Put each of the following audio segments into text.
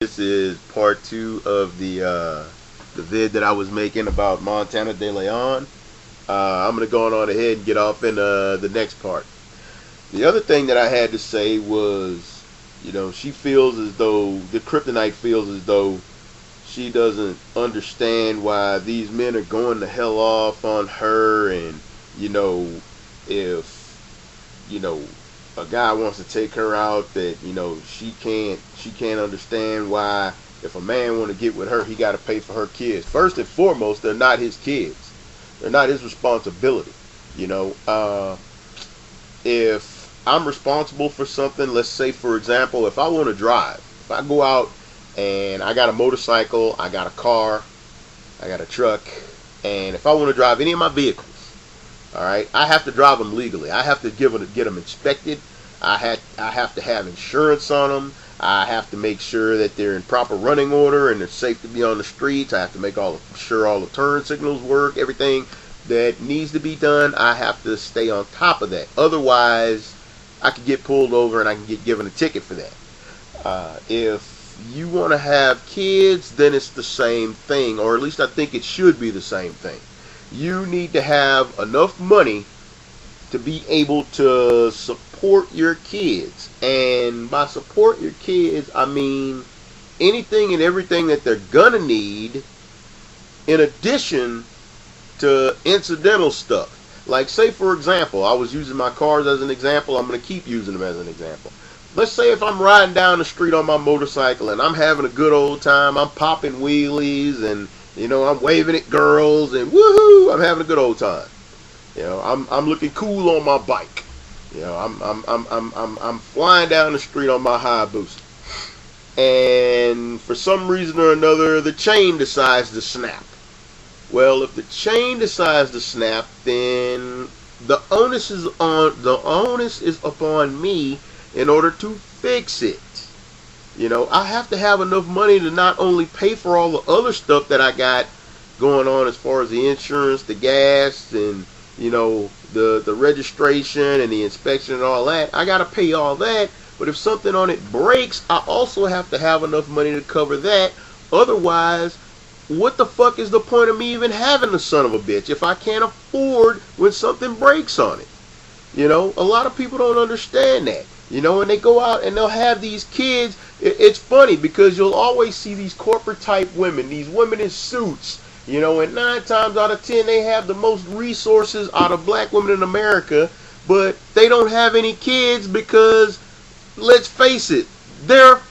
This is part 2 of the vid that I was making about Montanna de Leon. I'm gonna go on ahead and get off in the next part. The other thing that I had to say was, she feels as though the Kryptynyte feels as though she doesn't understand why these men are going the hell off on her, and if a guy wants to take her out, that she can't understand why if a man want to get with her, he got to pay for her kids. First and foremost, they're not his kids. They're not his responsibility. If I'm responsible for something, let's say for example, if I want to drive, if I go out and I got a motorcycle, I got a car, I got a truck, and if I want to drive any of my vehicles, all right, I have to drive them legally. I have to get them inspected. I have to have insurance on them. I have to make sure that they're in proper running order and they're safe to be on the streets. I have to make sure all the turn signals work. Everything that needs to be done, I have to stay on top of that. Otherwise, I could get pulled over and I can get given a ticket for that. If you want to have kids, then it's the same thing, or at least I think it should be the same thing. You need to have enough money to be able to support your kids. And by support your kids, I mean anything and everything that they're gonna need in addition to incidental stuff. Like, say for example, I was using my cars as an example. I'm going to keep using them as an example. Let's say if I'm riding down the street on my motorcycle and I'm having a good old time, I'm popping wheelies and I'm waving at girls and woohoo, I'm having a good old time. I'm looking cool on my bike. I'm flying down the street on my Hayabusa. And for some reason or another, the chain decides to snap. Well, if the chain decides to snap, then the onus is upon me in order to fix it. I have to have enough money to not only pay for all the other stuff that I got going on as far as the insurance, the gas, and the registration and the inspection and all that. I got to pay all that. But if something on it breaks, I also have to have enough money to cover that. Otherwise, what the fuck is the point of me even having the son of a bitch if I can't afford when something breaks on it? A lot of people don't understand that. And they go out and they'll have these kids. It's funny because you'll always see these corporate type women, these women in suits, and 9 times out of 10 they have the most resources out of black women in America, but they don't have any kids because, let's face it, they're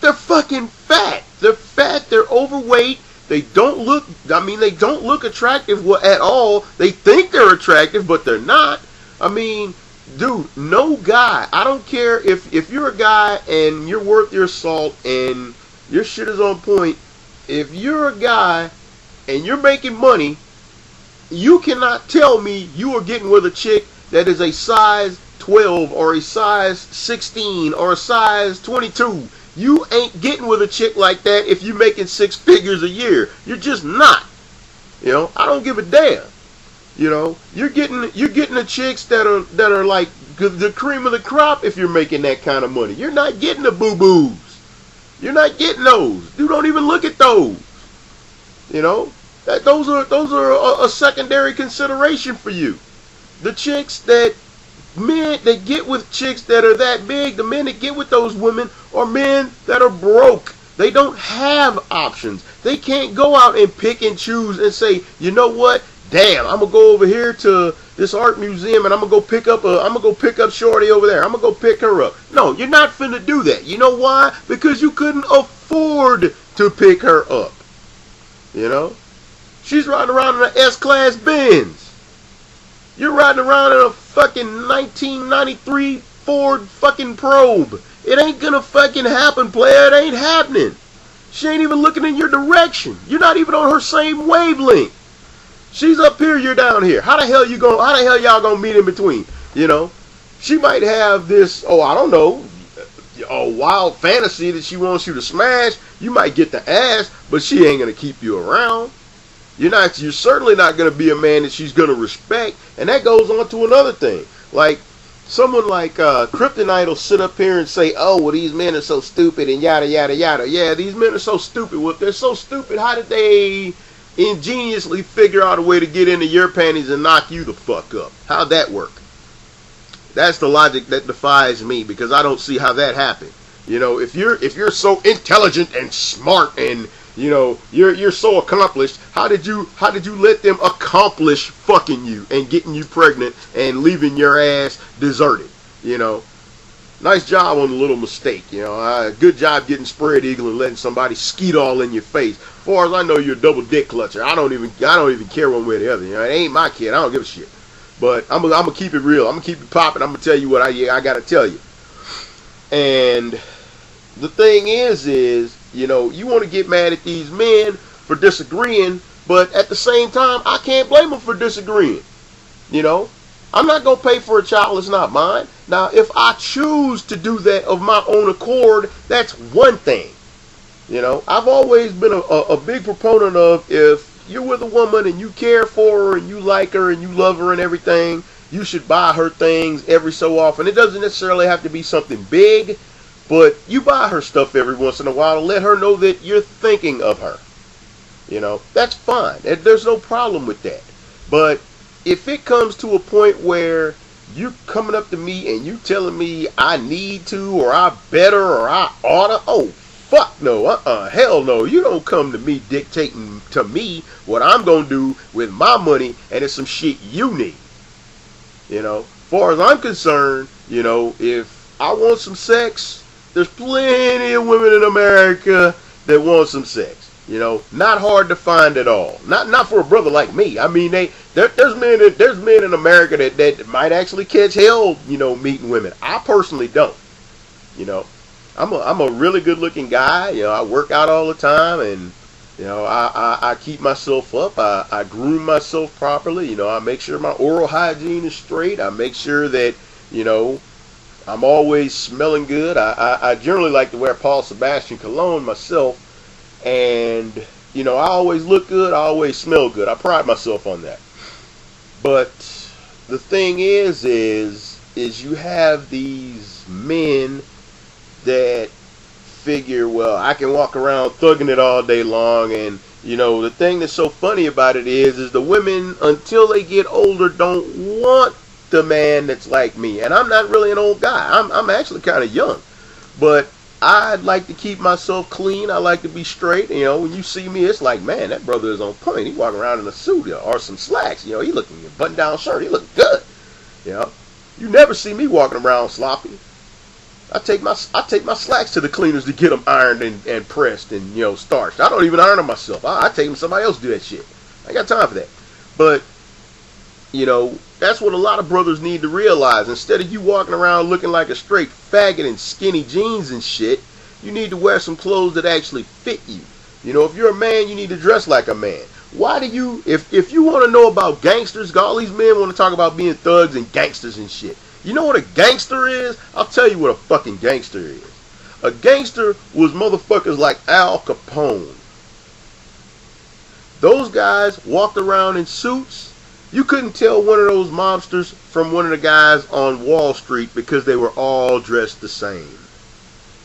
fucking fat. They're fat, they're overweight. They don't look attractive at all. They think they're attractive, but they're not. Dude, no guy, I don't care if you're a guy and you're worth your salt and your shit is on point. If you're a guy and you're making money, you cannot tell me you are getting with a chick that is a size 12 or a size 16 or a size 22. You ain't getting with a chick like that if you're making 6 figures a year. You're just not. I don't give a damn. You're getting the chicks that are like the cream of the crop if you're making that kind of money. You're not getting the boo-boos. You're not getting those. You don't even look at those. Those are a secondary consideration for you. The chicks that men that get with chicks that are that big, the men that get with those women are men that are broke. They don't have options. They can't go out and pick and choose and say, you know what? Damn, I'm gonna go over here to this art museum and I'm gonna go pick up Shorty over there. I'm gonna go pick her up. No, you're not finna do that. You know why? Because you couldn't afford to pick her up. She's riding around in an S-Class Benz. You're riding around in a fucking 1993 Ford fucking Probe. It ain't gonna fucking happen, player. It ain't happening. She ain't even looking in your direction. You're not even on her same wavelength. She's up here, you're down here. How the hell y'all gonna meet in between? She might have this, I don't know, a wild fantasy that she wants you to smash. You might get the ass, but she ain't gonna keep you around. You're certainly not gonna be a man that she's gonna respect. And that goes on to another thing. Like, someone like Kryptynyte will sit up here and say, oh, well, these men are so stupid and yada, yada, yada. Yeah, these men are so stupid. Well, if they're so stupid, how did they ingeniously figure out a way to get into your panties and knock you the fuck up? How'd that work? That's the logic that defies me, because I don't see how that happened. You know, if you're so intelligent and smart and you know you're so accomplished, how did you let them accomplish fucking you and getting you pregnant and leaving your ass deserted? You know, nice job on the little mistake. You know, good job getting spread eagle and letting somebody skeet all in your face. As far as I know, you're a double dick clutcher. I don't even care one way or the other. You know, it ain't my kid. I don't give a shit. But I'm gonna keep it real. I'm gonna keep it popping. I'm gonna tell you what I gotta tell you. And the thing is, you know, you want to get mad at these men for disagreeing, but at the same time, I can't blame them for disagreeing. You know, I'm not going to pay for a child that's not mine. Now, if I choose to do that of my own accord, that's one thing. You know, I've always been a big proponent of, if you're with a woman and you care for her and you like her and you love her and everything, you should buy her things every so often. It doesn't necessarily have to be something big, but you buy her stuff every once in a while to let her know that you're thinking of her. You know, that's fine. There's no problem with that. But if it comes to a point where you're coming up to me and you telling me I need to, or I better, or I oughta, oh, fuck no, hell no. You don't come to me dictating to me what I'm going to do with my money, and it's some shit you need. You know, as far as I'm concerned, you know, if I want some sex, there's plenty of women in America that want some sex. You know, not hard to find at all. Not for a brother like me. I mean, there's men in America that might actually catch hell, you know, meeting women. I personally don't. You know, I'm a really good looking guy. You know, I work out all the time, and you know, I keep myself up. I groom myself properly. You know, I make sure my oral hygiene is straight. I make sure that, you know, I'm always smelling good. I generally like to wear Paul Sebastian cologne myself. And, you know, I always look good. I always smell good. I pride myself on that. But the thing is you have these men that figure, well, I can walk around thugging it all day long. And, you know, the thing that's so funny about it is the women, until they get older, don't want the man that's like me. And I'm not really an old guy. I'm actually kind of young. But I'd like to keep myself clean. I like to be straight. You know, when you see me, it's like, man, that brother is on point. He walking around in a suit or some slacks. You know, he looking in a button-down shirt. He look good. You know, you never see me walking around sloppy. I take my slacks to the cleaners to get them ironed and pressed and, you know, starched. I don't even iron them myself. I take them to somebody else to do that shit. I ain't got time for that. But, you know, that's what a lot of brothers need to realize. Instead of you walking around looking like a straight faggot in skinny jeans and shit, you need to wear some clothes that actually fit you. You know, if you're a man, you need to dress like a man. Why do you, if you want to know about gangsters, all these men want to talk about being thugs and gangsters and shit. You know what a gangster is? I'll tell you what a fucking gangster is. A gangster was motherfuckers like Al Capone. Those guys walked around in suits. You couldn't tell one of those mobsters from one of the guys on Wall Street because they were all dressed the same.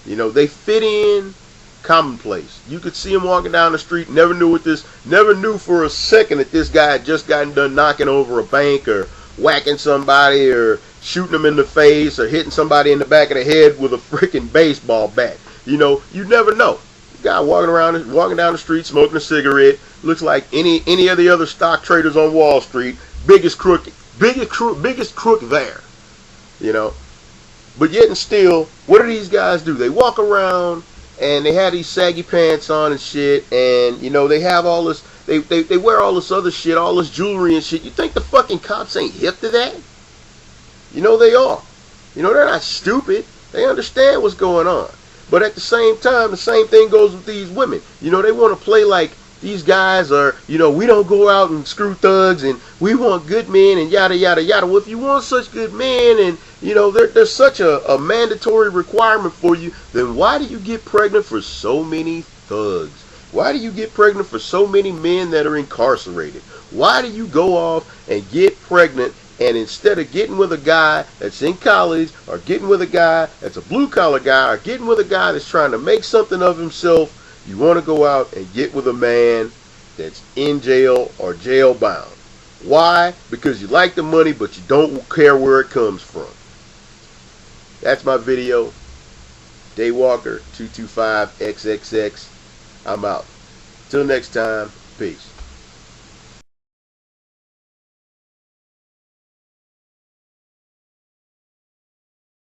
You know, they fit in, commonplace. You could see him walking down the street, never knew for a second that this guy had just gotten done knocking over a bank or whacking somebody or shooting them in the face or hitting somebody in the back of the head with a freaking baseball bat. You know, you never know. The guy walking down the street smoking a cigarette, looks like any of the other stock traders on Wall Street, biggest crook there. You know. But yet and still, what do these guys do? They walk around and they have these saggy pants on and shit, and you know, they have all this, they wear all this other shit, all this jewelry and shit. You think the fucking cops ain't hip to that? You know they are. You know, they're not stupid. They understand what's going on. But at the same time, the same thing goes with these women. You know, they want to play like these guys are, you know, we don't go out and screw thugs and we want good men and yada, yada, yada. Well, if you want such good men and, you know, there's such a mandatory requirement for you, then why do you get pregnant for so many thugs? Why do you get pregnant for so many men that are incarcerated? Why do you go off and get pregnant And instead of getting with a guy that's in college, or getting with a guy that's a blue-collar guy, or getting with a guy that's trying to make something of himself, you want to go out and get with a man that's in jail or jail-bound. Why? Because you like the money, but you don't care where it comes from. That's my video. Daywalker225XXX. I'm out. Till next time, peace.